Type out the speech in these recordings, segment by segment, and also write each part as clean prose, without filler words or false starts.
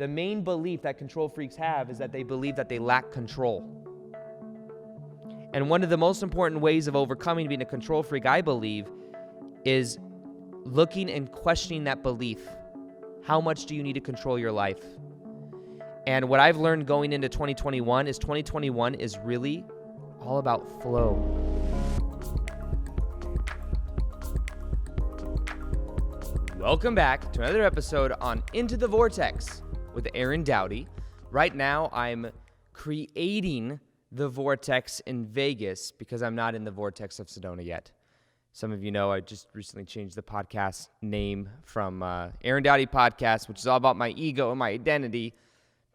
the main belief that control freaks have is that they believe that they lack control. And one of the most important ways of overcoming being a control freak, I believe, is looking and questioning that belief. How much do you need to control your life? And what I've learned going into 2021 is really all about flow. Welcome back to another episode on Into the Vortex with Aaron Doughty. Right now, I'm creating the Vortex in Vegas because I'm not in the Vortex of Sedona yet. Some of you know I just recently changed the podcast name from Aaron Doughty Podcast, which is all about my ego and my identity,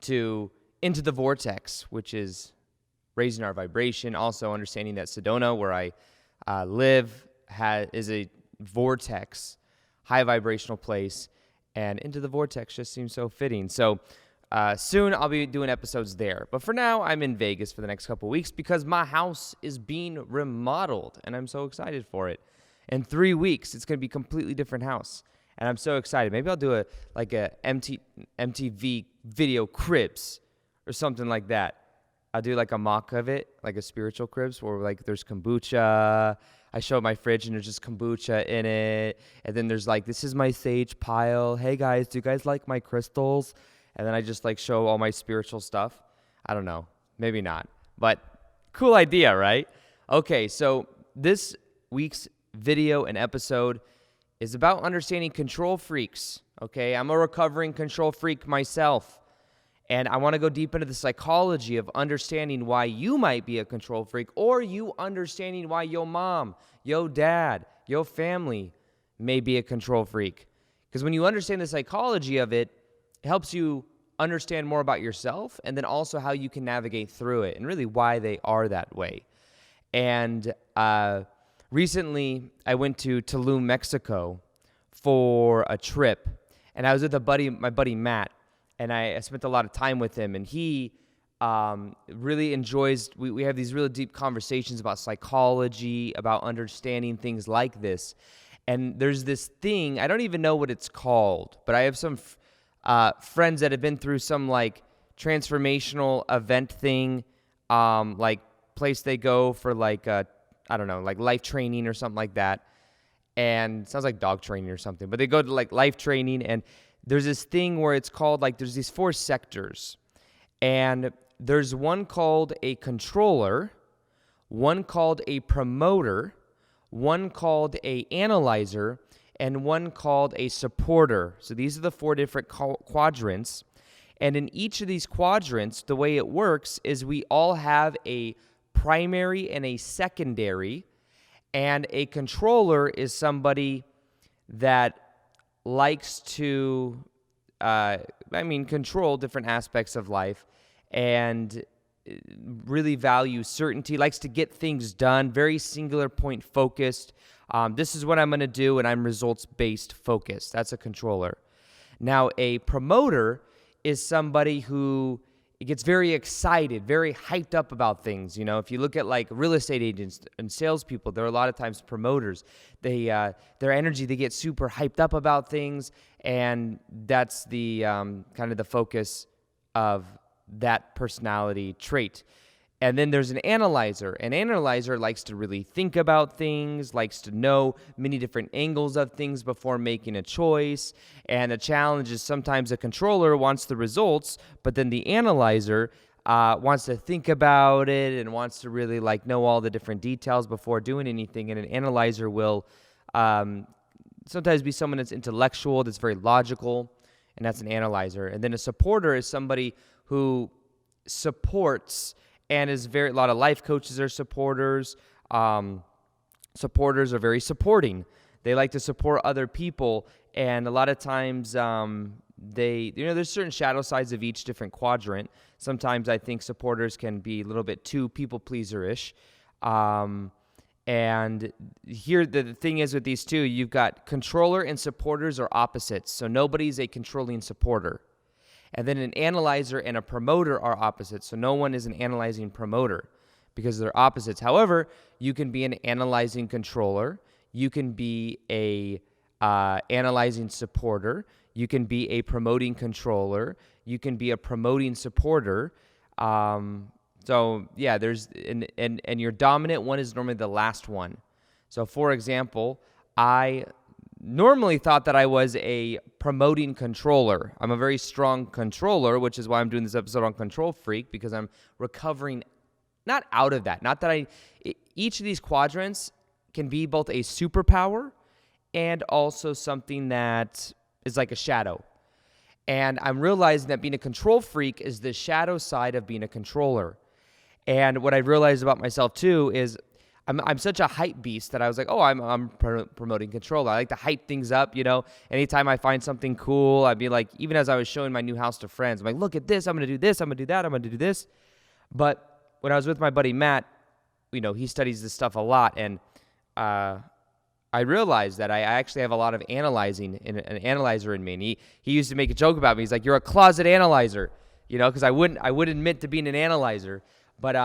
to Into the Vortex, which is raising our vibration. Also understanding that Sedona, where I live, is a vortex, high vibrational place, and Into the Vortex just seems so fitting. So soon I'll be doing episodes there. But for now, I'm in Vegas for the next couple of weeks because my house is being remodeled, and I'm so excited for it. In 3 weeks, it's going to be a completely different house, and I'm so excited. Maybe I'll do a MTV video cribs or something like that. I'll do like a mock of it, like a spiritual cribs where like there's kombucha. I show my fridge and there's just kombucha in it. And then there's like, this is my sage pile. Hey guys, do you guys like my crystals? And then I just like show all my spiritual stuff. I don't know, maybe not, but cool idea, right? Okay, so this week's video and episode is about understanding control freaks. Okay, I'm a recovering control freak myself. And I want to go deep into the psychology of understanding why you might be a control freak, or you understanding why your mom, your dad, your family may be a control freak. Because when you understand the psychology of it, it helps you understand more about yourself and then also how you can navigate through it and really why they are that way. And recently, I went to Tulum, Mexico for a trip, and I was with my buddy Matt. And I spent a lot of time with him, and he really enjoys, we have these really deep conversations about psychology, about understanding things like this. And there's this thing, I don't even know what it's called, but I have some friends that have been through some like transformational event thing, like place they go for like, I don't know, like life training or something like that. And it sounds like dog training or something, but they go to like life training, and there's this thing where it's called like, there's these 4 sectors, and there's one called a controller, one called a promoter, one called a analyzer, and one called a supporter. So these are the 4 different quadrants. And in each of these quadrants, the way it works is we all have a primary and a secondary, and a controller is somebody that likes to, control different aspects of life and really values certainty, likes to get things done, very singular point focused. This is what I'm going to do, and I'm results-based focused. That's a controller. Now, a promoter is somebody who gets very excited, very hyped up about things. You know, if you look at like real estate agents and salespeople, they're a lot of times promoters. Their energy, they get super hyped up about things, and that's the kind of the focus of that personality trait. And then there's an analyzer. An analyzer likes to really think about things, likes to know many different angles of things before making a choice. And the challenge is sometimes a controller wants the results, but then the analyzer wants to think about it and wants to really like know all the different details before doing anything. And an analyzer will sometimes be someone that's intellectual, that's very logical, and that's an analyzer. And then a supporter is somebody who supports, and a lot of life coaches are supporters. Supporters are very supporting. They like to support other people, and a lot of times there's certain shadow sides of each different quadrant. Sometimes I think supporters can be a little bit too people pleaser-ish. And here the thing is with these two, you've got controller and supporters are opposites. So nobody's a controlling supporter. And then an analyzer and a promoter are opposites. So no one is an analyzing promoter because they're opposites. However, you can be an analyzing controller. You can be a analyzing supporter. You can be a promoting controller. you can be a promoting supporter. So yeah, there's and your dominant one is normally the last one. So for example, I normally thought that I was a promoting controller. I'm a very strong controller, which is why I'm doing this episode on Control Freak, because I'm recovering not out of that. Not that each of these quadrants can be both a superpower and also something that is like a shadow. And I'm realizing that being a control freak is the shadow side of being a controller. And what I realized about myself too is I'm such a hype beast that I was like, oh, I'm promoting control. I like to hype things up, Anytime I find something cool, I'd be like, even as I was showing my new house to friends, I'm like, look at this, I'm going to do this, I'm going to do that, I'm going to do this. But when I was with my buddy Matt, he studies this stuff a lot, and I realized that I actually have a lot of analyzing, an analyzer in me. And he used to make a joke about me. He's like, you're a closet analyzer, because I wouldn't admit to being an analyzer. But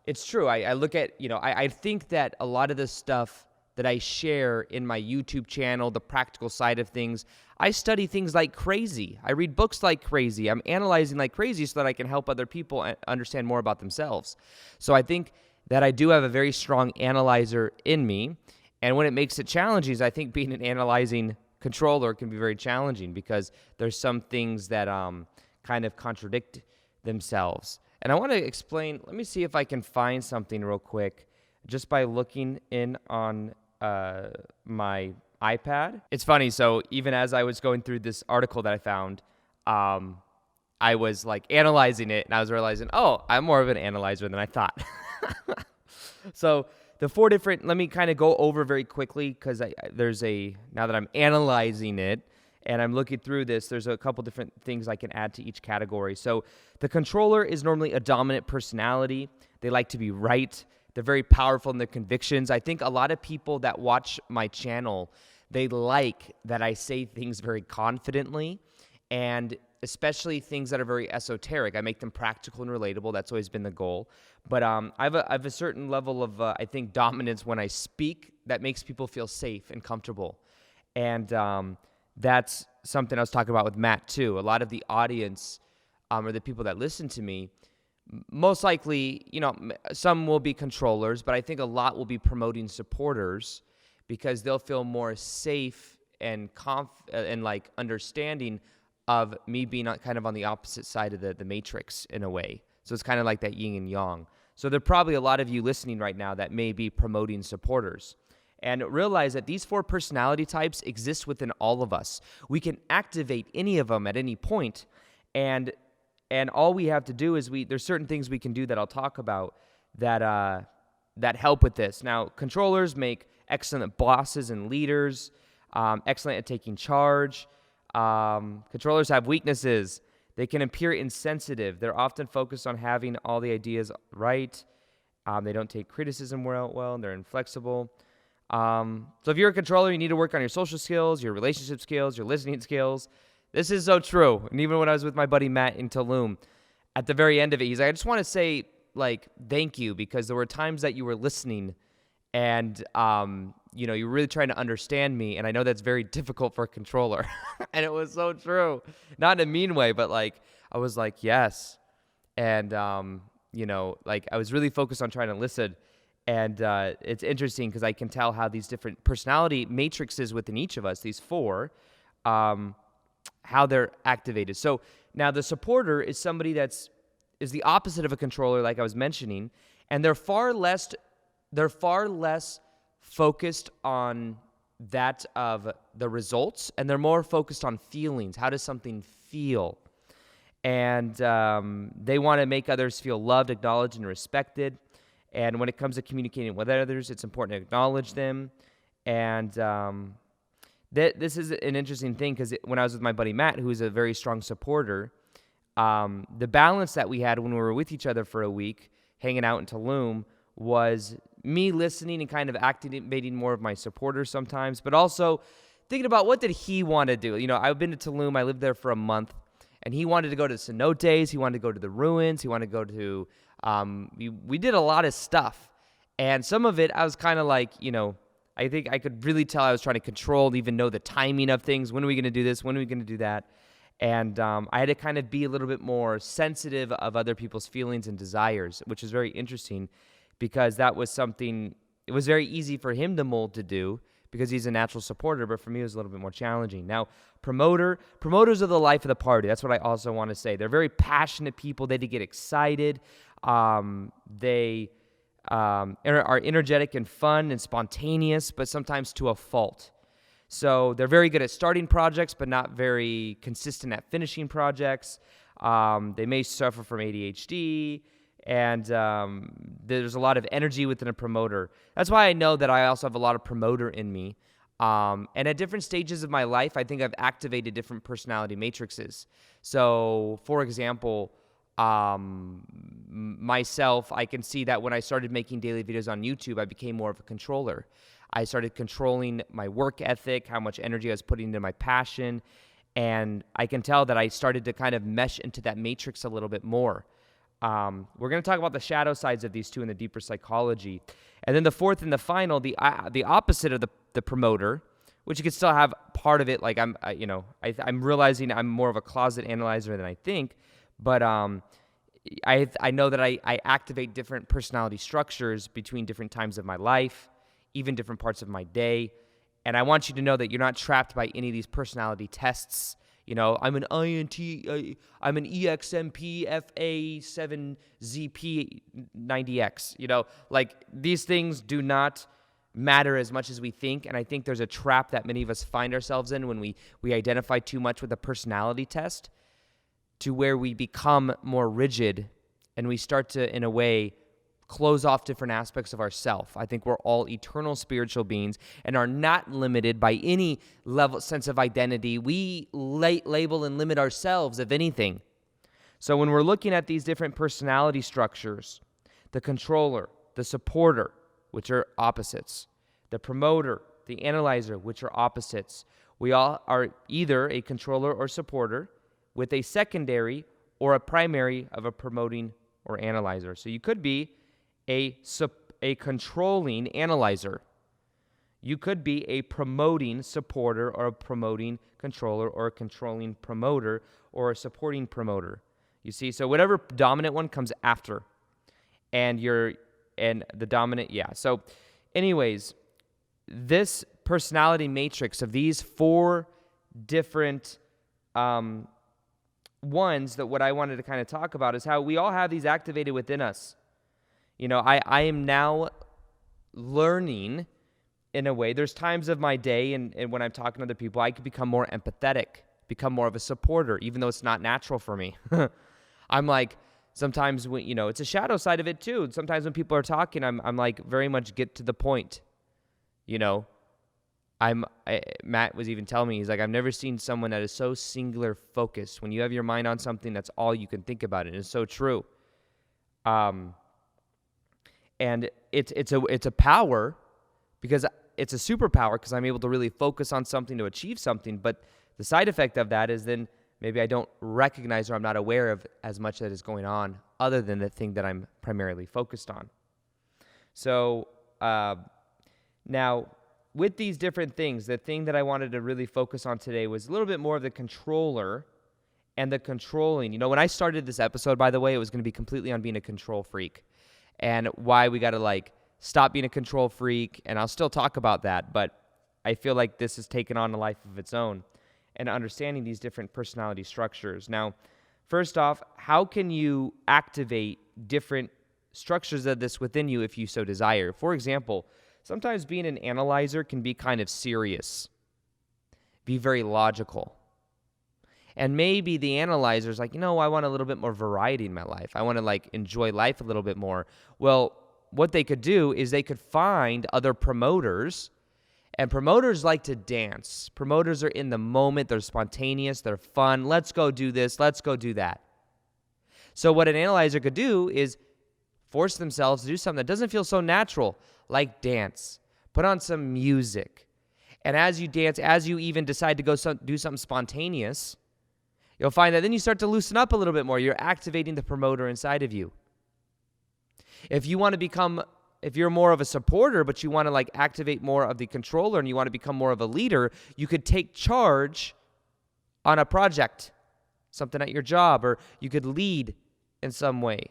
it's true. I look at, I think that a lot of the stuff that I share in my YouTube channel, the practical side of things, I study things like crazy. I read books like crazy. I'm analyzing like crazy so that I can help other people understand more about themselves. So I think that I do have a very strong analyzer in me. And when it makes it challenging is I think being an analyzing controller can be very challenging because there's some things that kind of contradict themselves. And I want to explain, let me see if I can find something real quick just by looking in on my iPad. It's funny, so even as I was going through this article that I found, I was like analyzing it and I was realizing, oh, I'm more of an analyzer than I thought. So the 4 different, let me kind of go over very quickly because now that I'm analyzing it and I'm looking through this, there's a couple different things I can add to each category. So the controller is normally a dominant personality. They like to be right. They're very powerful in their convictions. I think a lot of people that watch my channel, they like that I say things very confidently, and especially things that are very esoteric. I make them practical and relatable. That's always been the goal. But I have a certain level of, I think, dominance when I speak that makes people feel safe and comfortable. And that's something I was talking about with Matt, too. A lot of the audience or the people that listen to me, most likely, some will be controllers, but I think a lot will be promoting supporters because they'll feel more safe and like understanding of me being kind of on the opposite side of the matrix in a way. So it's kind of like that yin and yang. So there are probably a lot of you listening right now that may be promoting supporters. And realize that these 4 personality types exist within all of us. We can activate any of them at any point, and all we have to do is there's certain things we can do that I'll talk about that help with this. Now, controllers make excellent bosses and leaders, excellent at taking charge. Controllers have weaknesses. They can appear insensitive. They're often focused on having all the ideas right. They don't take criticism well, and they're inflexible. So if you're a controller, you need to work on your social skills, your relationship skills, your listening skills. This is so true. And even when I was with my buddy Matt in Tulum, at the very end of it, he's like, I just want to say, thank you, because there were times that you were listening and, you're really trying to understand me. And I know that's very difficult for a controller. And it was so true. Not in a mean way, but I was like, yes. And, I was really focused on trying to listen. And it's interesting because I can tell how these different personality matrices within each of us, these 4, how they're activated. So now the supporter is somebody is the opposite of a controller, like I was mentioning, and they're far less focused on that of the results, and they're more focused on feelings. How does something feel? And they want to make others feel loved, acknowledged, and respected. And when it comes to communicating with others, it's important to acknowledge them. And this is an interesting thing because when I was with my buddy Matt, who's a very strong supporter, the balance that we had when we were with each other for a week, hanging out in Tulum, was me listening and kind of activating more of my supporters sometimes, but also thinking about what did he want to do. I've been to Tulum. I lived there for a month, and he wanted to go to cenotes. He wanted to go to the ruins. He wanted to go to we did a lot of stuff, and some of it I was kind of like, I think I could really tell I was trying to control and even know the timing of things. When are we going to do this? When are we going to do that? And I had to kind of be a little bit more sensitive of other people's feelings and desires, which is very interesting because that was something, it was very easy for him to mold to do because he's a natural supporter, but for me it was a little bit more challenging. Now, promoters are the life of the party. That's what I also want to say. They're very passionate people. They get excited. They are energetic and fun and spontaneous, but sometimes to a fault. So they're very good at starting projects, but not very consistent at finishing projects. They may suffer from ADHD, and there's a lot of energy within a promoter. That's why I know that I also have a lot of promoter in me. And at different stages of my life, I think I've activated different personality matrices. So, for example, myself, I can see that when I started making daily videos on YouTube, I became more of a controller. I started controlling my work ethic, how much energy I was putting into my passion, and I can tell that I started to kind of mesh into that matrix a little bit more. We're going to talk about the shadow sides of these two in the deeper psychology. And then the fourth and the final, the opposite of the promoter, which you could still have part of it, like I'm realizing I'm more of a closet analyzer than I think, but I know that I activate different personality structures between different times of my life, even different parts of my day. And I want you to know that you're not trapped by any of these personality tests. You know, I'm an I'm an EXMP FA7ZP 90X. You know, like these things do not matter as much as we think. And I think there's a trap that many of us find ourselves in when we identify too much with a personality test to where we become more rigid and we start to, in a way, close off different aspects of ourself. I think we're all eternal spiritual beings and are not limited by any sense of identity. We label and limit ourselves, if anything. So when we're looking at these different personality structures, the controller, the supporter, which are opposites, the promoter, the analyzer, which are opposites, we all are either a controller or supporter with a secondary or a primary of a promoting or analyzer. So you could be a controlling analyzer. You could be a promoting supporter or a promoting controller or a controlling promoter or a supporting promoter. You see, so whatever dominant one comes after, and the dominant, yeah. So anyways, this personality matrix of these four different ones, that what I wanted to kind of talk about is how we all have these activated within us. You know, I am now learning, in a way, there's times of my day and when I'm talking to other people, I could become more empathetic, become more of a supporter, even though it's not natural for me. I'm like, sometimes when, you know, it's a shadow side of it too. Sometimes when people are talking, I'm like very much get to the point. You know, Matt was even telling me, he's like, I've never seen someone that is so singular focused. When you have your mind on something, that's all you can think about. And it's so true. And it's a power, because it's a superpower, because I'm able to really focus on something to achieve something. But the side effect of that is then maybe I don't recognize or I'm not aware of as much that is going on other than the thing that I'm primarily focused on. So now with these different things, the thing that I wanted to really focus on today was a little bit more of the controller and the controlling. You know, when I started this episode, by the way, it was going to be completely on being a control freak and why we got to like stop being a control freak. And I'll still talk about that, but I feel like this has taken on a life of its own and understanding these different personality structures. Now, first off, how can you activate different structures of this within you if you so desire? For example, sometimes being an analyzer can be kind of serious, be very logical. And maybe the analyzer's like, I want a little bit more variety in my life. I want to like enjoy life a little bit more. Well, what they could do is they could find other promoters, and promoters like to dance. Promoters are in the moment. They're spontaneous. They're fun. Let's go do this. Let's go do that. So what an analyzer could do is force themselves to do something that doesn't feel so natural, like dance. Put on some music. And as you dance, as you even decide to go do something spontaneous, you'll find that then you start to loosen up a little bit more. You're activating the promoter inside of you. If you're more of a supporter, but you want to like activate more of the controller and you want to become more of a leader, you could take charge on a project. something at your job, or you could lead in some way.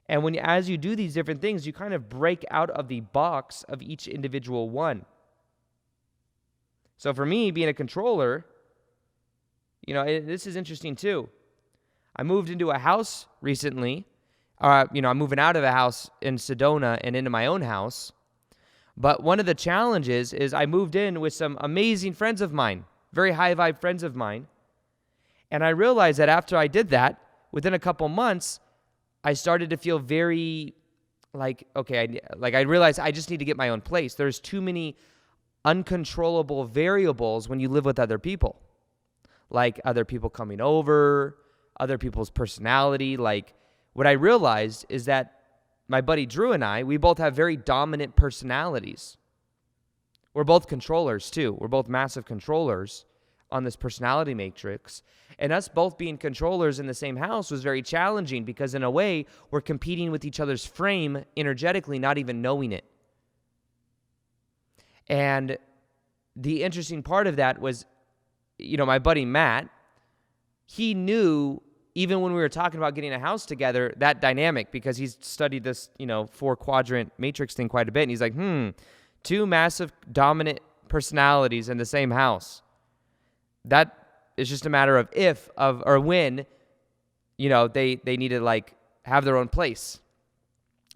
And as you do these different things, you kind of break out of the box of each individual one. So for me, being a controller, this is interesting too. I moved into a house recently. I'm moving out of a house in Sedona and into my own house. But one of the challenges is I moved in with some amazing friends of mine, very high vibe friends of mine. And I realized that after I did that, within a couple months, I started to feel very I realized I just need to get my own place. There's too many uncontrollable variables when you live with other people, like other people coming over, other people's personality. Like, what I realized is that my buddy Drew and I, we both have very dominant personalities. We're both controllers too. We're both massive controllers on this personality matrix. And us both being controllers in the same house was very challenging because in a way, we're competing with each other's frame energetically, not even knowing it. And the interesting part of that was, my buddy Matt, he knew, even when we were talking about getting a house together, that dynamic, because he's studied this, 4-quadrant matrix thing quite a bit. And he's like, two massive dominant personalities in the same house. That is just a matter of if or when, they need to have their own place.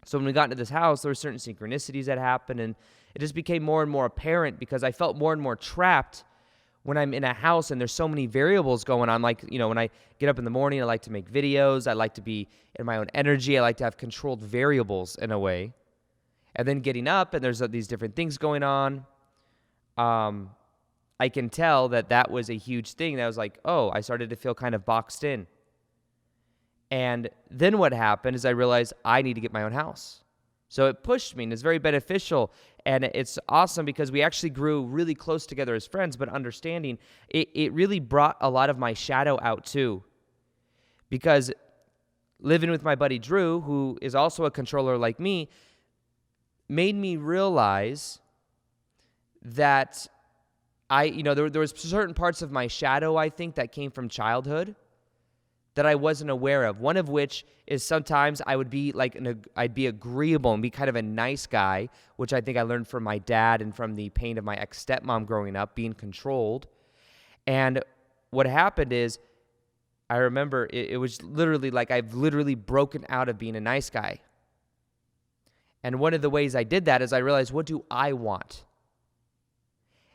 So when we got into this house, there were certain synchronicities that happened, and it just became more and more apparent because I felt more and more trapped when I'm in a house and there's so many variables going on. Like, when I get up in the morning, I like to make videos. I like to be in my own energy. I like to have controlled variables in a way. And then getting up and there's these different things going on. I can tell that was a huge thing. That was like, I started to feel kind of boxed in. And then what happened is I realized I need to get my own house. So it pushed me, and it's very beneficial. And it's awesome because we actually grew really close together as friends, but understanding it really brought a lot of my shadow out too. Because living with my buddy Drew, who is also a controller like me, made me realize that there was certain parts of my shadow, I think, that came from childhood that I wasn't aware of. One of which is sometimes I would be I'd be agreeable and be kind of a nice guy, which I think I learned from my dad and from the pain of my ex-stepmom growing up, being controlled. And what happened is, I remember it was literally like I've literally broken out of being a nice guy. And one of the ways I did that is I realized, what do I want?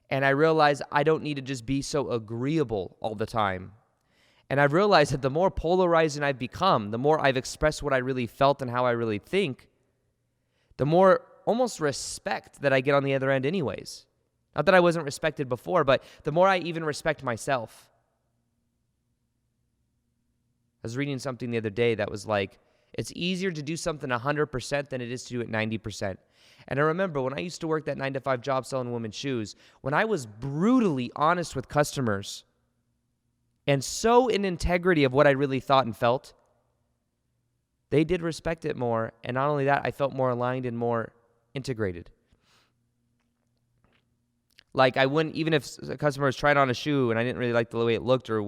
And I realized I don't need to just be so agreeable all the time. And I've realized that the more polarizing I've become, the more I've expressed what I really felt and how I really think, the more almost respect that I get on the other end anyways. Not that I wasn't respected before, but the more I even respect myself. I was reading something the other day that was like, it's easier to do something 100% than it is to do it 90%. And I remember when I used to work that 9-to-5 job selling women's shoes, when I was brutally honest with customers and so in integrity of what I really thought and felt, they did respect it more. And not only that, I felt more aligned and more integrated. Like, I wouldn't, even if a customer was trying on a shoe and I didn't really like the way it looked or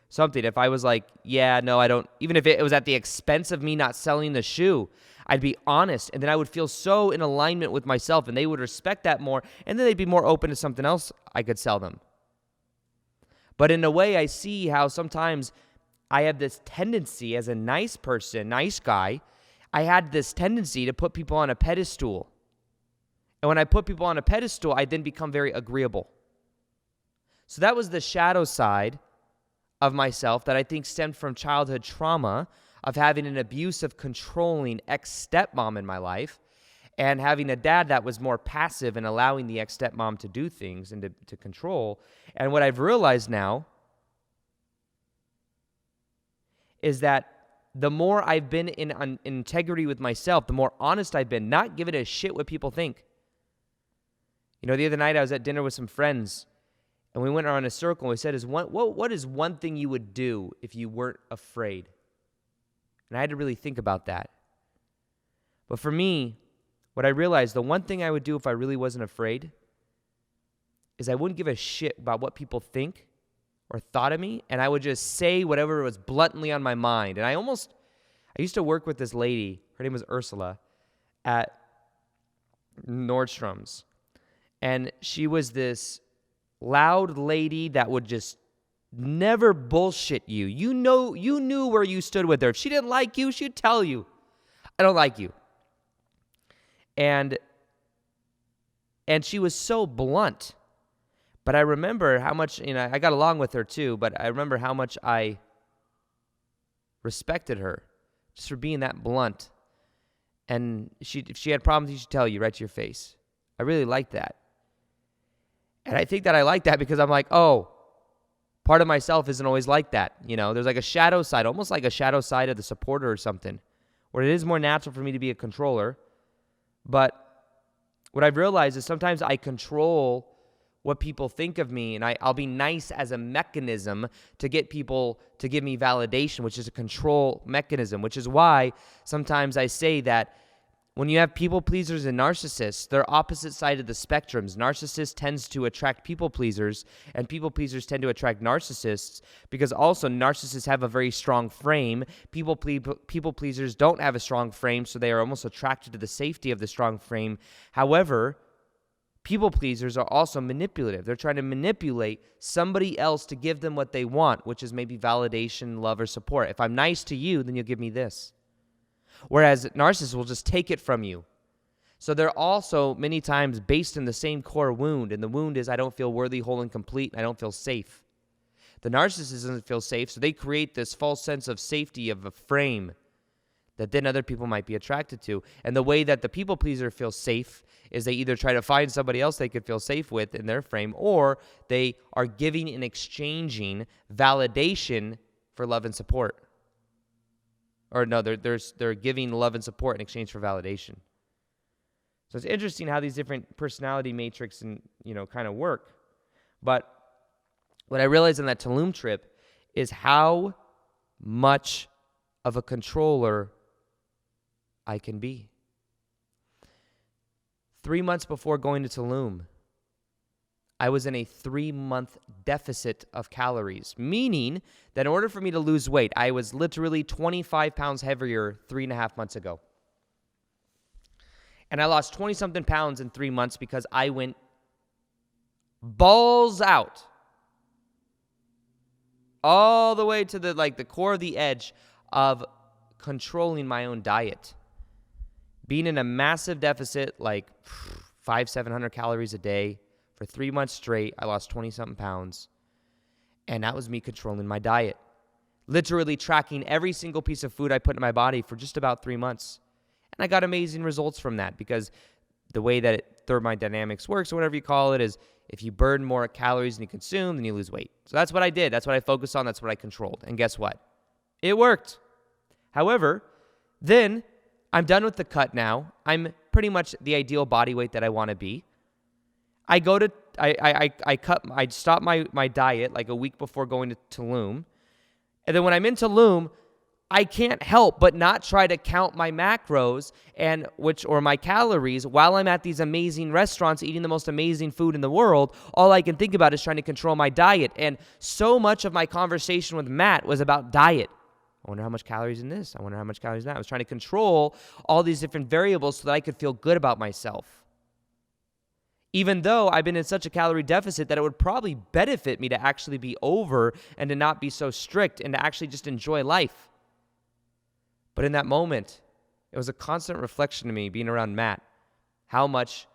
something, if I was like, yeah, no, I don't, even if it was at the expense of me not selling the shoe, I'd be honest, and then I would feel so in alignment with myself, and they would respect that more, and then they'd be more open to something else I could sell them. But in a way, I see how sometimes I have this tendency as a nice person, nice guy, I had this tendency to put people on a pedestal. And when I put people on a pedestal, I then become very agreeable. So that was the shadow side of myself that I think stemmed from childhood trauma of having an abusive, controlling ex-stepmom in my life and having a dad that was more passive and allowing the ex-stepmom to do things and to control. And what I've realized now is that the more I've been in integrity with myself, the more honest I've been, not giving a shit what people think. The other night I was at dinner with some friends, and we went around a circle, and we said, what is one thing you would do if you weren't afraid? And I had to really think about that. But for me, what I realized, the one thing I would do if I really wasn't afraid is I wouldn't give a shit about what people think or thought of me, and I would just say whatever was bluntly on my mind. And I used to work with this lady, her name was Ursula, at Nordstrom's. And she was this loud lady that would just never bullshit you. You knew where you stood with her. If she didn't like you, she'd tell you, I don't like you. And she was so blunt. But I remember how much, I got along with her too, but I remember how much I respected her just for being that blunt. And if she had problems, she should tell you right to your face. I really liked that. And I think that I like that because I'm like, oh, part of myself isn't always like that. There's like a shadow side, almost like a shadow side of the supporter or something, where it is more natural for me to be a controller. But what I've realized is sometimes I control what people think of me, and I'll be nice as a mechanism to get people to give me validation, which is a control mechanism, which is why sometimes I say that when you have people pleasers and narcissists, they're opposite side of the spectrums. Narcissists tends to attract people pleasers, and people pleasers tend to attract narcissists because also narcissists have a very strong frame. People pleasers don't have a strong frame, so they are almost attracted to the safety of the strong frame. However, people pleasers are also manipulative. They're trying to manipulate somebody else to give them what they want, which is maybe validation, love, or support. If I'm nice to you, then you'll give me this. Whereas narcissists will just take it from you. So they're also many times based in the same core wound, and the wound is I don't feel worthy, whole, and complete, and I don't feel safe. The narcissist doesn't feel safe, so they create this false sense of safety of a frame that then other people might be attracted to. And the way that the people pleaser feels safe is they either try to find somebody else they could feel safe with in their frame, or they are giving and exchanging validation for love and support. Or no, they're giving love and support in exchange for validation. So it's interesting how these different personality matrix and kind of work. But what I realized on that Tulum trip is how much of a controller I can be. 3 months before going to Tulum, I was in a 3-month deficit of calories, meaning that in order for me to lose weight, I was literally 25 pounds heavier 3.5 months ago. And I lost 20-something pounds in 3 months because I went balls out all the way to the core of the edge of controlling my own diet. Being in a massive deficit, like 700 calories a day, for 3 months straight, I lost 20-something pounds. And that was me controlling my diet. Literally tracking every single piece of food I put in my body for just about 3 months. And I got amazing results from that because the way that thermodynamics works, or whatever you call it, is if you burn more calories than you consume, then you lose weight. So that's what I did. That's what I focused on. That's what I controlled. And guess what? It worked. However, then I'm done with the cut now. I'm pretty much the ideal body weight that I want to be. I stop my diet like a week before going to Tulum. And then when I'm in Tulum, I can't help but not try to count my macros or my calories while I'm at these amazing restaurants eating the most amazing food in the world. All I can think about is trying to control my diet. And so much of my conversation with Matt was about diet. I wonder how much calories in this. I wonder how much calories in that. I was trying to control all these different variables so that I could feel good about myself. Even though I've been in such a calorie deficit that it would probably benefit me to actually be over and to not be so strict and to actually just enjoy life. But in that moment, it was a constant reflection to me being around Matt, how much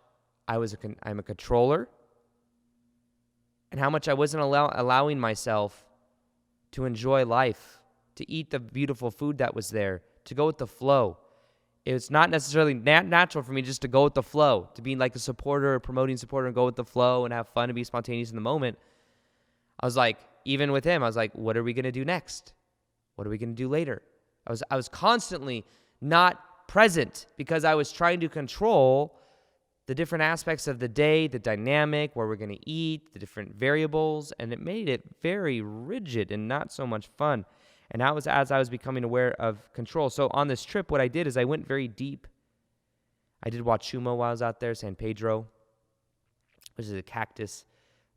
I'm a controller and how much I wasn't allowing myself to enjoy life, to eat the beautiful food that was there, to go with the flow. It's not necessarily natural for me just to go with the flow, to be like a supporter, a promoting supporter, and go with the flow and have fun and be spontaneous in the moment. I was like, even with him, I was like, what are we going to do next? What are we going to do later? I was constantly not present because I was trying to control the different aspects of the day, the dynamic, where we're going to eat, the different variables, and it made it very rigid and not so much fun. And that was as I was becoming aware of control. So on this trip, what I did is I went very deep. I did Huachumo while I was out there, San Pedro, which is a cactus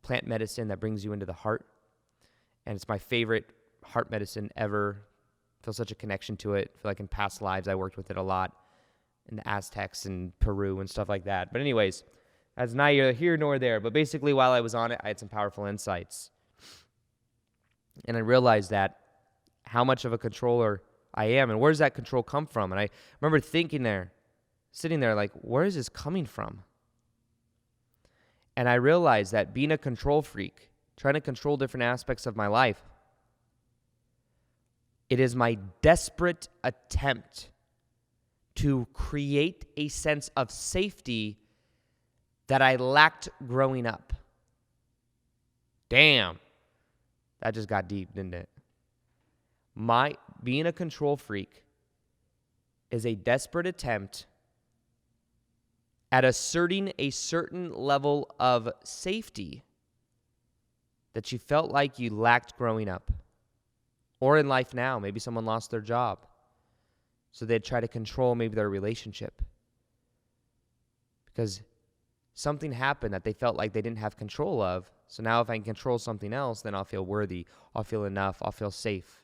plant medicine that brings you into the heart. And it's my favorite heart medicine ever. I feel such a connection to it. I feel like in past lives I worked with it a lot in the Aztecs and Peru and stuff like that. But anyways, that's neither here nor there. But basically, while I was on it, I had some powerful insights. And I realized that how much of a controller I am, and where does that control come from? And I remember sitting there like, where is this coming from? And I realized that being a control freak, trying to control different aspects of my life, it is my desperate attempt to create a sense of safety that I lacked growing up. Damn. That just got deep, didn't it? Being a control freak is a desperate attempt at asserting a certain level of safety that you felt like you lacked growing up. Or in life now, maybe someone lost their job, so they'd try to control maybe their relationship. Because something happened that they felt like they didn't have control of. So now if I can control something else, then I'll feel worthy, I'll feel enough, I'll feel safe.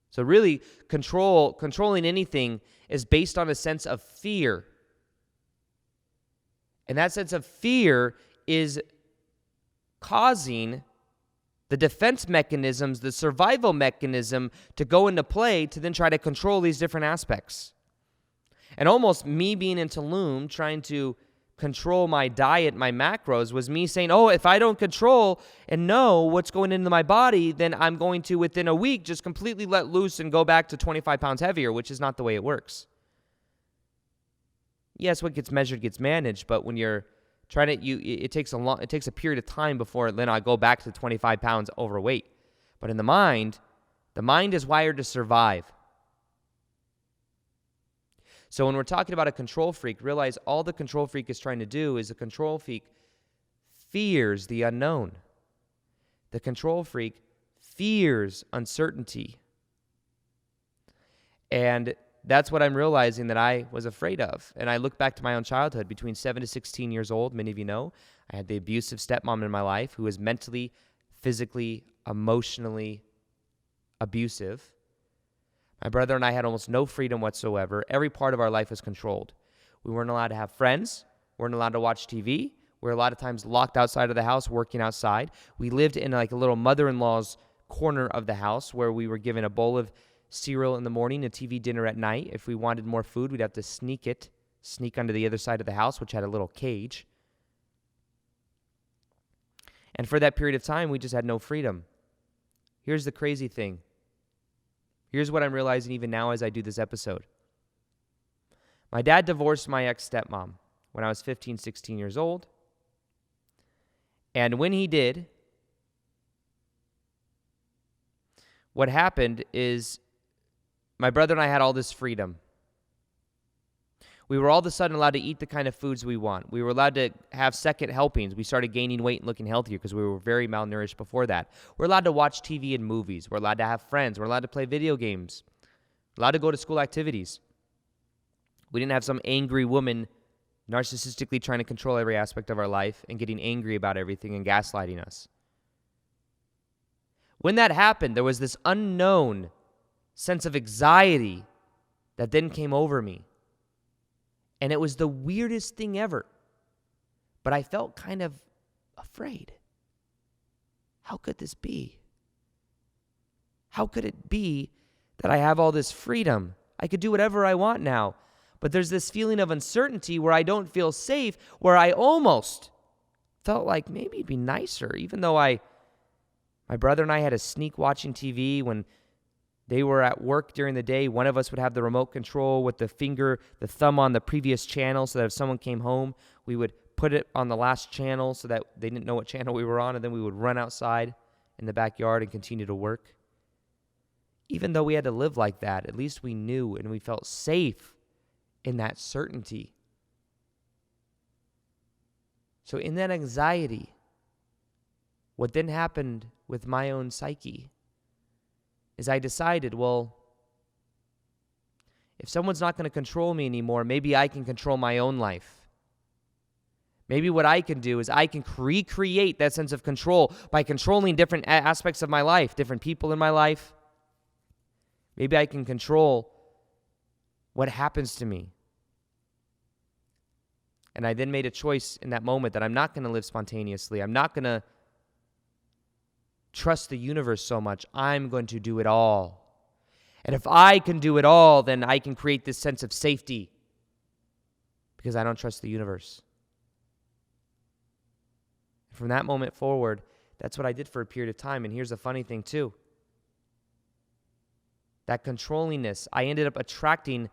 So really, controlling anything is based on a sense of fear. And that sense of fear is causing the defense mechanisms, the survival mechanism to go into play to then try to control these different aspects. And almost me being in Tulum, trying to control my diet, my macros, was me saying, oh, if I don't control and know what's going into my body, then I'm going to, within a week, just completely let loose and go back to 25 pounds heavier, which is not the way it works. Yes, what gets measured gets managed, but when you're trying to, it takes a period of time before then I go back to 25 pounds overweight. But in the mind is wired to survive. So when we're talking about a control freak, realize all the control freak is trying to do is the control freak fears the unknown. The control freak fears uncertainty. And that's what I'm realizing that I was afraid of. And I look back to my own childhood, between 7 to 16 years old, many of you know, I had the abusive stepmom in my life who was mentally, physically, emotionally abusive. My brother and I had almost no freedom whatsoever. Every part of our life was controlled. We weren't allowed to have friends. We weren't allowed to watch TV. We were a lot of times locked outside of the house, working outside. We lived in like a little mother-in-law's corner of the house where we were given a bowl of cereal in the morning, a TV dinner at night. If we wanted more food, we'd have to sneak under the other side of the house, which had a little cage. And for that period of time, we just had no freedom. Here's the crazy thing. Here's what I'm realizing even now as I do this episode. My dad divorced my ex-stepmom when I was 15, 16 years old. And when he did, what happened is my brother and I had all this freedom. We were all of a sudden allowed to eat the kind of foods we want. We were allowed to have second helpings. We started gaining weight and looking healthier because we were very malnourished before that. We're allowed to watch TV and movies. We're allowed to have friends. We're allowed to play video games. We're allowed to go to school activities. We didn't have some angry woman narcissistically trying to control every aspect of our life and getting angry about everything and gaslighting us. When that happened, there was this unknown sense of anxiety that then came over me. And it was the weirdest thing ever. But I felt kind of afraid. How could this be? How could it be that I have all this freedom? I could do whatever I want now. But there's this feeling of uncertainty where I don't feel safe, where I almost felt like maybe it'd be nicer, even though my brother and I had to sneak watching TV when they were at work during the day. One of us would have the remote control with the thumb on the previous channel so that if someone came home, we would put it on the last channel so that they didn't know what channel we were on, and then we would run outside in the backyard and continue to work. Even though we had to live like that, at least we knew and we felt safe in that certainty. So in that anxiety, what then happened with my own psyche is I decided, well, if someone's not going to control me anymore, maybe I can control my own life. Maybe what I can do is I can recreate that sense of control by controlling different aspects of my life, different people in my life. Maybe I can control what happens to me. And I then made a choice in that moment that I'm not going to live spontaneously. I'm not going to trust the universe so much. I'm going to do it all. And if I can do it all, then I can create this sense of safety because I don't trust the universe. From that moment forward, that's what I did for a period of time. And here's the funny thing too. That controllingness, I ended up attracting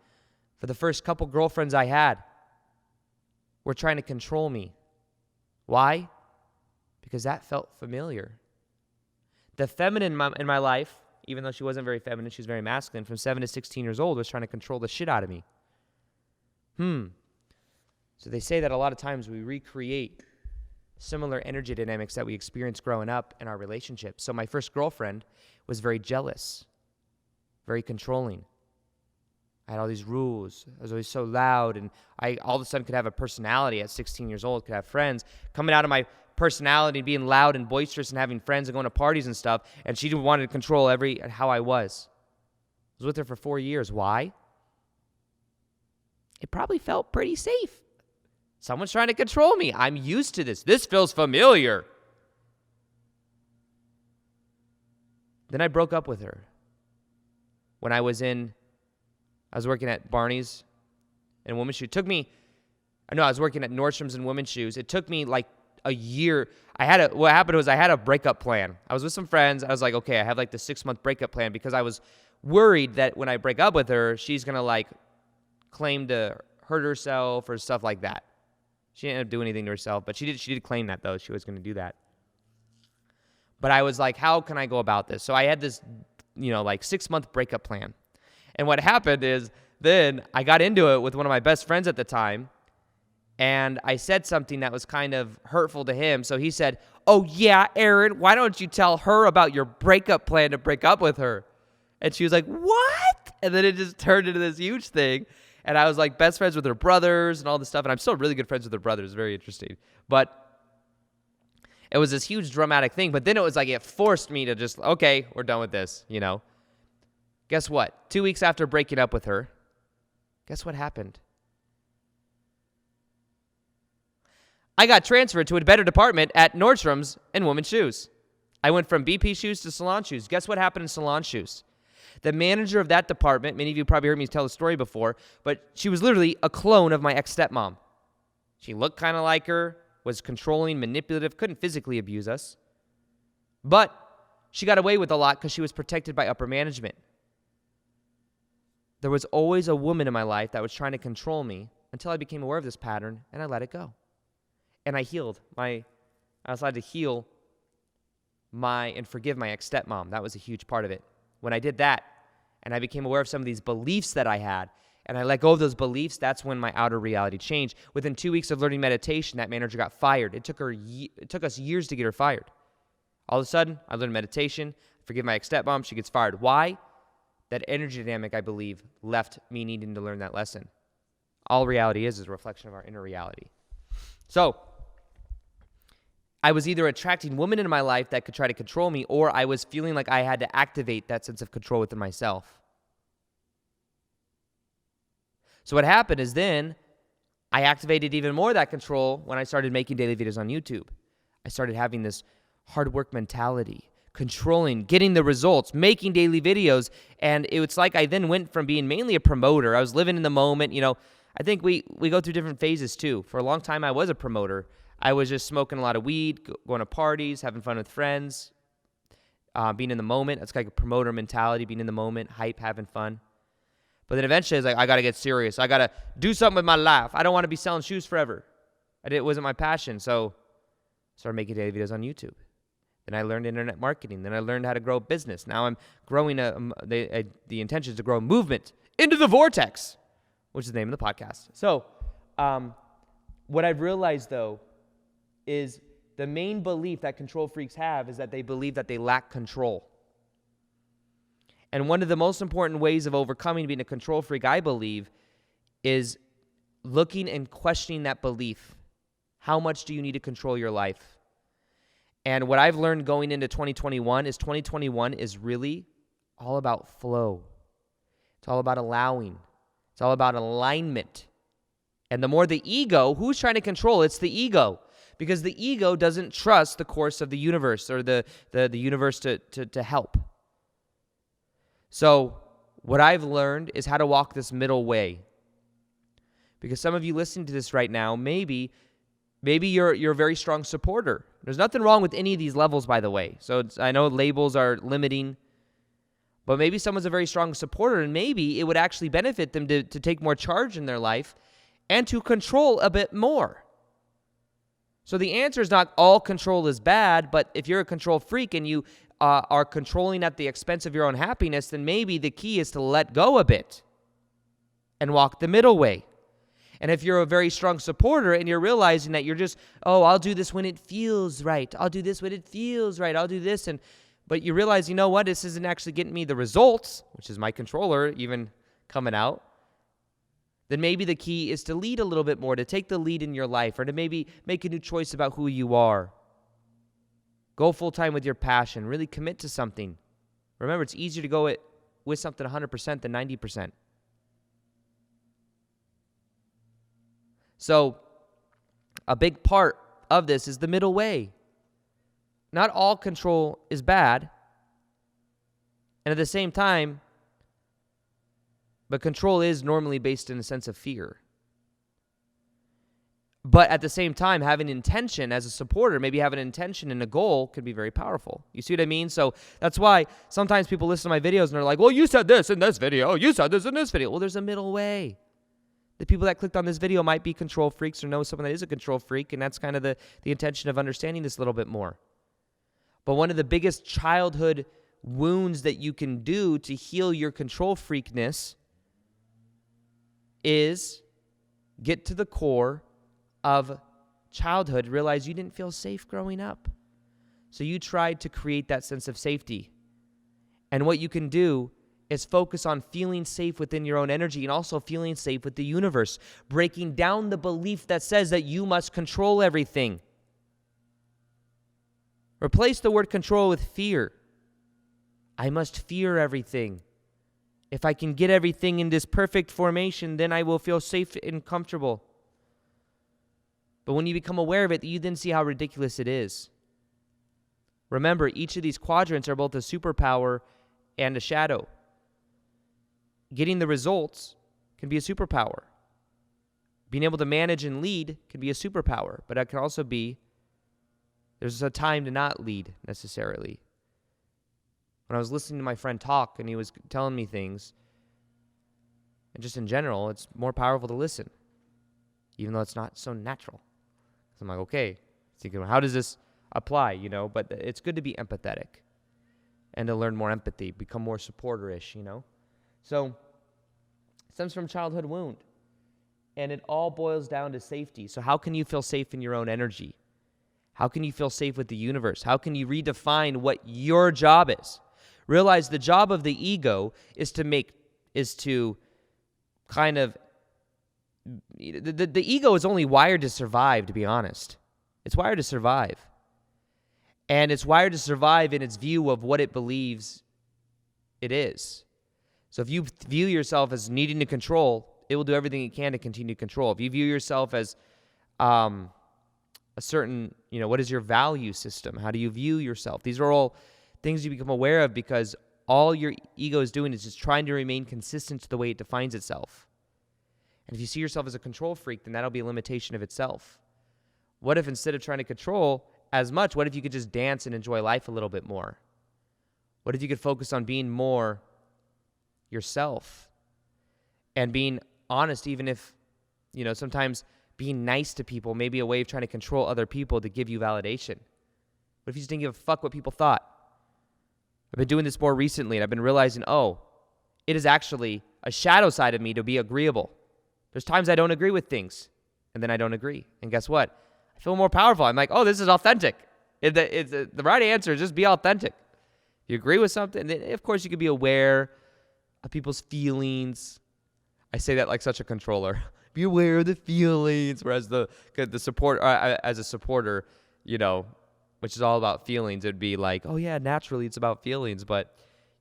for the first couple girlfriends I had were trying to control me. Why? Because that felt familiar. The feminine in my life, even though she wasn't very feminine, she was very masculine, from 7 to 16 years old, was trying to control the shit out of me. So they say that a lot of times we recreate similar energy dynamics that we experienced growing up in our relationships. So my first girlfriend was very jealous, very controlling. I had all these rules. I was always so loud, and I all of a sudden could have a personality at 16 years old, could have friends. Coming out of my personality, being loud and boisterous and having friends and going to parties and stuff, and she wanted to control how I was. I was with her for 4 years. Why? It probably felt pretty safe. Someone's trying to control me. I'm used to this. This feels familiar. Then I broke up with her. When I was working at Barney's in women's shoes. I was working at Nordstrom's in women's shoes. It took me like a year. What happened was I had a breakup plan. I was with some friends. I was like, okay, I have like the 6-month breakup plan because I was worried that when I break up with her, she's going to like claim to hurt herself or stuff like that. She didn't end up doing anything to herself, but she did claim that though. She was going to do that. But I was like, how can I go about this? So I had this, like 6-month breakup plan. And what happened is then I got into it with one of my best friends at the time, and I said something that was kind of hurtful to him. So he said, oh yeah, Aaron, why don't you tell her about your breakup plan to break up with her? And she was like, what? And then it just turned into this huge thing. And I was like best friends with her brothers and all this stuff. And I'm still really good friends with her brothers. Very interesting. But it was this huge dramatic thing. But then it was like it forced me to just, okay, we're done with this, Guess what? 2 weeks after breaking up with her, guess what happened? I got transferred to a better department at Nordstrom's in women's shoes. I went from BP shoes to salon shoes. Guess what happened in salon shoes? The manager of that department, many of you probably heard me tell the story before, but she was literally a clone of my ex-stepmom. She looked kind of like her, was controlling, manipulative, couldn't physically abuse us. But she got away with a lot because she was protected by upper management. There was always a woman in my life that was trying to control me until I became aware of this pattern, and I let it go. And I healed. I decided to heal and forgive my ex-stepmom. That was a huge part of it. When I did that, and I became aware of some of these beliefs that I had, and I let go of those beliefs, that's when my outer reality changed. Within 2 weeks of learning meditation, that manager got fired. It took us years to get her fired. All of a sudden, I learned meditation, forgive my ex-stepmom, she gets fired. Why? That energy dynamic, I believe, left me needing to learn that lesson. All reality is a reflection of our inner reality. So, I was either attracting women into my life that could try to control me, or I was feeling like I had to activate that sense of control within myself. So what happened is then I activated even more of that control when I started making daily videos on YouTube. I started having this hard work mentality, controlling, getting the results, making daily videos, and it's like I then went from being mainly a promoter. I was living in the moment. I think we go through different phases too. For a long time, I was a promoter. I was just smoking a lot of weed, going to parties, having fun with friends, being in the moment. That's like a promoter mentality, being in the moment, hype, having fun. But then eventually, it's like, I got to get serious. I got to do something with my life. I don't want to be selling shoes forever. It wasn't my passion. So I started making daily videos on YouTube. Then I learned internet marketing. Then I learned how to grow a business. Now I'm growing the intention is to grow a movement, Into the Vortex, which is the name of the podcast. So what I've realized, though, is the main belief that control freaks have is that they believe that they lack control. And one of the most important ways of overcoming being a control freak, I believe, is looking and questioning that belief How much do you need to control your life? And what I've learned going into 2021 is really all about flow. It's all about allowing. It's all about alignment. And the more the ego, who's trying to control? It's the ego. Because the ego doesn't trust the course of the universe or the universe to help. So what I've learned is how to walk this middle way. Because some of you listening to this right now, maybe you're a very strong supporter. There's nothing wrong with any of these levels, by the way. So I know labels are limiting, but maybe someone's a very strong supporter, and maybe it would actually benefit them to take more charge in their life and to control a bit more. So the answer is not all control is bad, but if you're a control freak and you are controlling at the expense of your own happiness, then maybe the key is to let go a bit and walk the middle way. And if you're a very strong supporter and you're realizing that you're just, I'll do this when it feels right. I'll do this when it feels right. I'll do this. But you realize, you know what? This isn't actually getting me the results, which is my controller even coming out. Then maybe the key is to lead a little bit more, to take the lead in your life, or to maybe make a new choice about who you are. Go full time with your passion. Really commit to something. Remember, it's easier to go with something 100% than 90%. So a big part of this is the middle way. Not all control is bad. And at the same time, but control is normally based in a sense of fear. But at the same time, having intention as a supporter, maybe having an intention and a goal could be very powerful. You see what I mean? So that's why sometimes people listen to my videos and they're like, well, you said this in this video. You said this in this video. Well, there's a middle way. The people that clicked on this video might be control freaks or know someone that is a control freak, and that's kind of the intention of understanding this a little bit more. But one of the biggest childhood wounds that you can do to heal your control freakness is get to the core of childhood, realize you didn't feel safe growing up. So you tried to create that sense of safety. And what you can do is focus on feeling safe within your own energy and also feeling safe with the universe, breaking down the belief that says that you must control everything. Replace the word control with fear. I must fear everything. If I can get everything in this perfect formation, then I will feel safe and comfortable. But when you become aware of it, you then see how ridiculous it is. Remember, each of these quadrants are both a superpower and a shadow. Getting the results can be a superpower. Being able to manage and lead can be a superpower, but it can also be there's a time to not lead necessarily. When I was listening to my friend talk and he was telling me things, and just in general, it's more powerful to listen, even though it's not so natural. So I'm like, okay, thinking, how does this apply, But it's good to be empathetic and to learn more empathy, become more supporter-ish, So it stems from childhood wound, and it all boils down to safety. So how can you feel safe in your own energy? How can you feel safe with the universe? How can you redefine what your job is? Realize the job of the ego is to kind of, the ego is only wired to survive, to be honest. It's wired to survive. And it's wired to survive in its view of what it believes it is. So if you view yourself as needing to control, it will do everything it can to continue to control. If you view yourself as a certain, what is your value system? How do you view yourself? These are all things you become aware of because all your ego is doing is just trying to remain consistent to the way it defines itself. And if you see yourself as a control freak, then that'll be a limitation of itself. What if instead of trying to control as much, what if you could just dance and enjoy life a little bit more? What if you could focus on being more yourself and being honest, even if, sometimes being nice to people may be a way of trying to control other people to give you validation. What if you just didn't give a fuck what people thought? I've been doing this more recently, and I've been realizing, it is actually a shadow side of me to be agreeable. There's times I don't agree with things, and then I don't agree. And guess what? I feel more powerful. I'm like, this is authentic. The right answer is just be authentic. You agree with something, then of course you can be aware of people's feelings. I say that like such a controller. be aware of the feelings. Whereas the support, as a supporter, which is all about feelings, it'd be like, oh yeah, naturally it's about feelings. But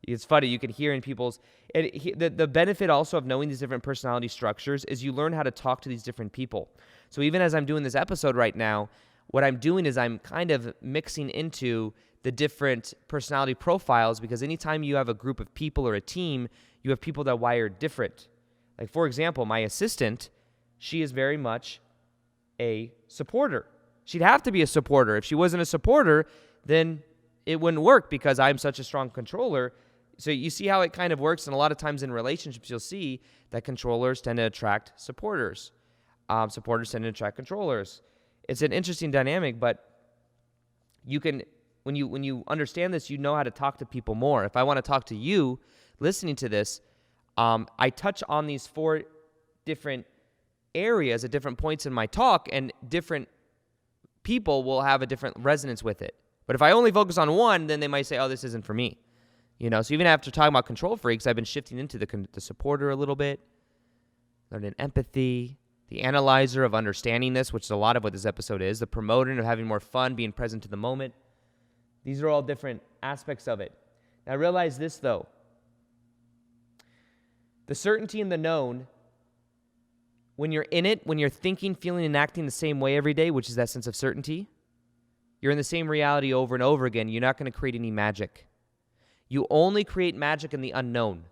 it's funny, you can hear in people's, the benefit also of knowing these different personality structures is you learn how to talk to these different people. So even as I'm doing this episode right now, what I'm doing is I'm kind of mixing into the different personality profiles, because anytime you have a group of people or a team, you have people that are wired different. Like, for example, my assistant, she is very much a supporter. She'd have to be a supporter. If she wasn't a supporter, then it wouldn't work, because I'm such a strong controller. So you see how it kind of works, and a lot of times in relationships, you'll see that controllers tend to attract supporters. Supporters tend to attract controllers. It's an interesting dynamic, but you can, when you understand this, you know how to talk to people more. If I want to talk to you listening to this, I touch on these 4 different areas at different points in my talk, and different people will have a different resonance with it. But if I only focus on one, then they might say, oh, this isn't for me. So even after talking about control freaks, I've been shifting into the supporter a little bit, learning empathy, the analyzer of understanding this, which is a lot of what this episode is, the promoter of having more fun, being present to the moment. These are all different aspects of it. Now realize this, though. The certainty in the known, when you're in it, when you're thinking, feeling, and acting the same way every day, which is that sense of certainty, you're in the same reality over and over again. You're not going to create any magic. You only create magic in the unknown.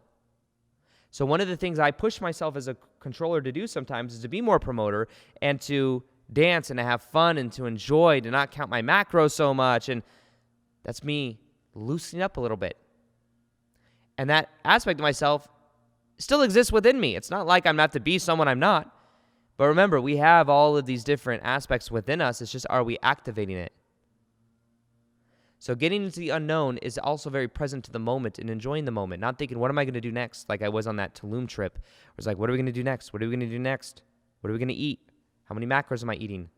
So one of the things I push myself as a controller to do sometimes is to be more promoter, and to dance and to have fun and to enjoy, to not count my macros so much. And that's me loosening up a little bit. And that aspect of myself still exists within me. It's not like I'm not to be someone I'm not. But remember, we have all of these different aspects within us. It's just, are we activating it? So getting into the unknown is also very present to the moment and enjoying the moment, not thinking, what am I going to do next? Like I was on that Tulum trip. It was like, what are we going to do next? What are we going to do next? What are we going to eat? How many macros am I eating?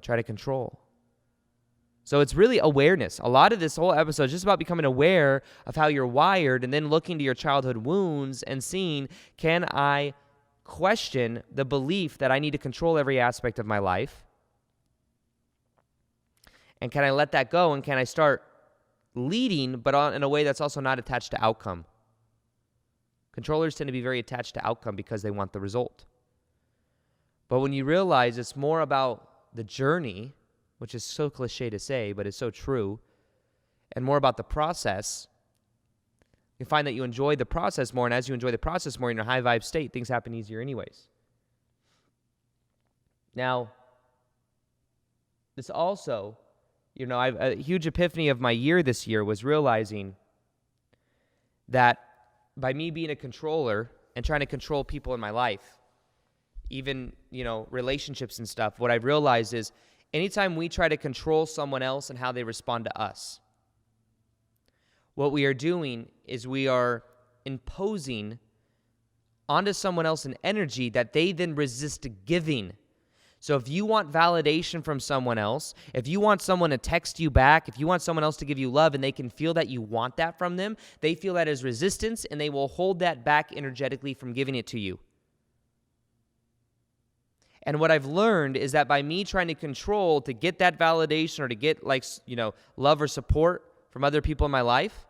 Try to control. So it's really awareness. A lot of this whole episode is just about becoming aware of how you're wired, and then looking to your childhood wounds and seeing, can I question the belief that I need to control every aspect of my life? And can I let that go? And can I start leading, but in a way that's also not attached to outcome? Controllers tend to be very attached to outcome because they want the result. But when you realize it's more about the journey, which is so cliche to say, but it's so true, and more about the process, you find that you enjoy the process more. And as you enjoy the process more in your high vibe state, things happen easier anyways. Now, this also, I've a huge epiphany of my year this year was realizing that by me being a controller and trying to control people in my life, even, relationships and stuff, what I've realized is anytime we try to control someone else and how they respond to us, what we are doing is we are imposing onto someone else an energy that they then resist giving. So if you want validation from someone else, if you want someone to text you back, if you want someone else to give you love and they can feel that you want that from them, they feel that as resistance and they will hold that back energetically from giving it to you. And what I've learned is that by me trying to control to get that validation or to get love or support from other people in my life,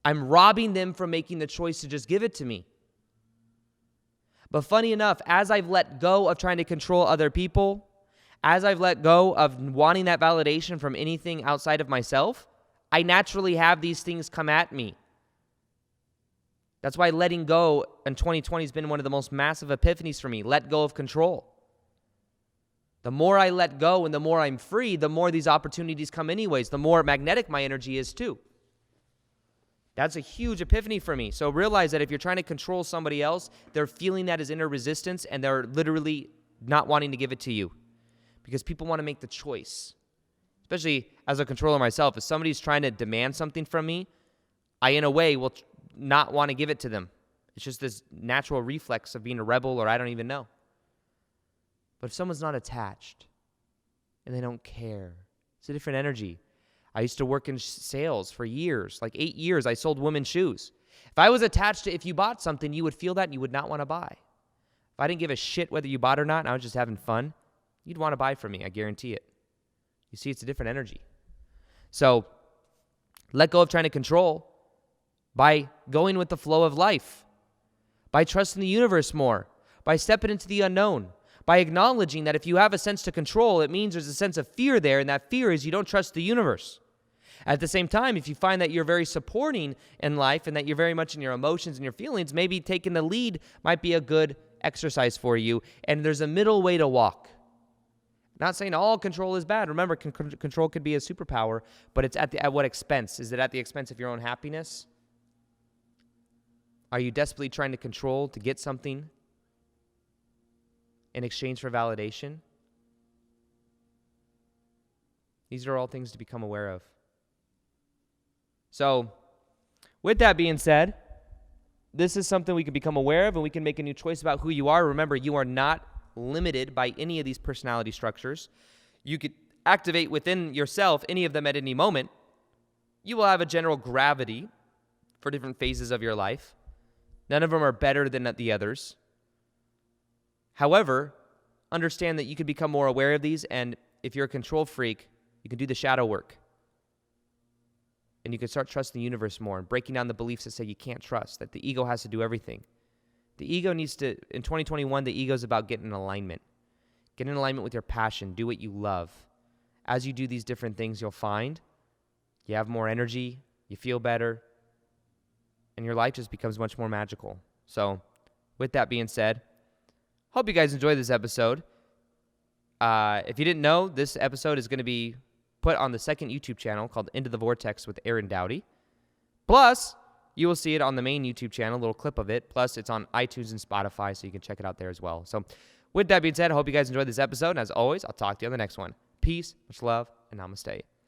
I'm robbing them from making the choice to just give it to me. But funny enough, as I've let go of trying to control other people, as I've let go of wanting that validation from anything outside of myself, I naturally have these things come at me. That's why letting go in 2020 has been one of the most massive epiphanies for me. Let go of control. The more I let go and the more I'm free, the more these opportunities come anyways, the more magnetic my energy is too. That's a huge epiphany for me. So realize that if you're trying to control somebody else, they're feeling that as inner resistance and they're literally not wanting to give it to you because people want to make the choice. Especially as a controller myself, if somebody's trying to demand something from me, I, in a way, will not want to give it to them. It's just this natural reflex of being a rebel or I don't even know. But if someone's not attached and they don't care, it's a different energy. I used to work in sales for years, like 8 years. I sold women's shoes. If I was attached to if you bought something, you would feel that and you would not want to buy. If I didn't give a shit whether you bought or not, and I was just having fun, you'd want to buy from me. I guarantee it. You see, it's a different energy. So let go of trying to control by going with the flow of life, by trusting the universe more, by stepping into the unknown, by acknowledging that if you have a sense to control, it means there's a sense of fear there, and that fear is you don't trust the universe. At the same time, if you find that you're very supporting in life and that you're very much in your emotions and your feelings, maybe taking the lead might be a good exercise for you, and there's a middle way to walk. Not saying all control is bad. Remember, control could be a superpower, but it's at what expense? Is it at the expense of your own happiness? Are you desperately trying to control to get something in exchange for validation? These are all things to become aware of. So, with that being said, this is something we can become aware of, and we can make a new choice about who you are. Remember, you are not limited by any of these personality structures. You could activate within yourself any of them at any moment. You will have a general gravity for different phases of your life. None of them are better than the others. However, understand that you can become more aware of these, and if you're a control freak, you can do the shadow work. And you can start trusting the universe more and breaking down the beliefs that say you can't trust, that the ego has to do everything. The ego needs to, in 2021, the ego is about getting in alignment. Get in alignment with your passion. Do what you love. As you do these different things, you'll find you have more energy, you feel better, and your life just becomes much more magical. So, with that being said, hope you guys enjoyed this episode. If you didn't know, this episode is going to be put on the second YouTube channel called Into the Vortex with Doughty. Plus, you will see it on the main YouTube channel, a little clip of it. Plus, it's on iTunes and Spotify, so you can check it out there as well. So, with that being said, I hope you guys enjoyed this episode. And as always, I'll talk to you on the next one. Peace, much love, and namaste.